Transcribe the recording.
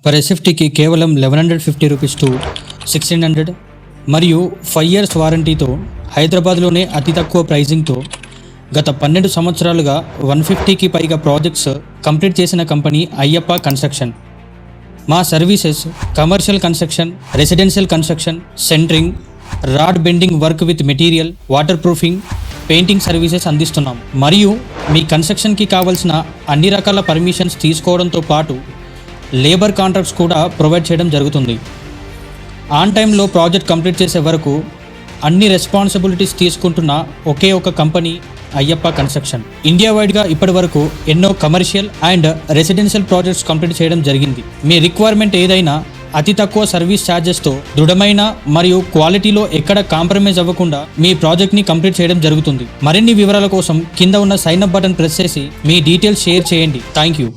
Per ఎస్ఎఫ్టీకి కేవలం 1150 rupees to 1600 మరియు 5 years వారంటీతో హైదరాబాద్లోనే అతి తక్కువ ప్రైజింగ్తో గత 12 సంవత్సరాలుగా 150కి పైగా ప్రాజెక్ట్స్ కంప్లీట్ చేసిన కంపెనీ అయ్యప్ప కన్స్ట్రక్షన్. మా services commercial construction, residential construction, centering, rod bending work with material, waterproofing, painting services అందిస్తున్నాం. మరియు మీ కన్స్ట్రక్షన్కి కావాల్సిన అన్ని రకాల పర్మిషన్స్ తీసుకోవడంతో పాటు లేబర్ కాంట్రాక్ట్స్ కూడా ప్రొవైడ్ చేయడం జరుగుతుంది. ఆన్ టైంలో ప్రాజెక్ట్ కంప్లీట్ చేసే వరకు అన్ని రెస్పాన్సిబిలిటీస్ తీసుకుంటున్న ఒకే ఒక కంపెనీ అయ్యప్ప కన్స్ట్రక్షన్. ఇండియా వైడ్గా ఇప్పటి వరకు ఎన్నో commercial and residential projects complete చేయడం జరిగింది. మీ రిక్వైర్మెంట్ ఏదైనా అతి తక్కువ సర్వీస్ ఛార్జెస్తో దృఢమైన మరియు క్వాలిటీలో ఎక్కడ కాంప్రమైజ్ అవ్వకుండా మీ ప్రాజెక్ట్ని కంప్లీట్ చేయడం జరుగుతుంది. మరిన్ని వివరాల కోసం కింద ఉన్న సైన్ అప్ బటన్ ప్రెస్ చేసి మీ డీటెయిల్స్ షేర్ చేయండి. Thank you.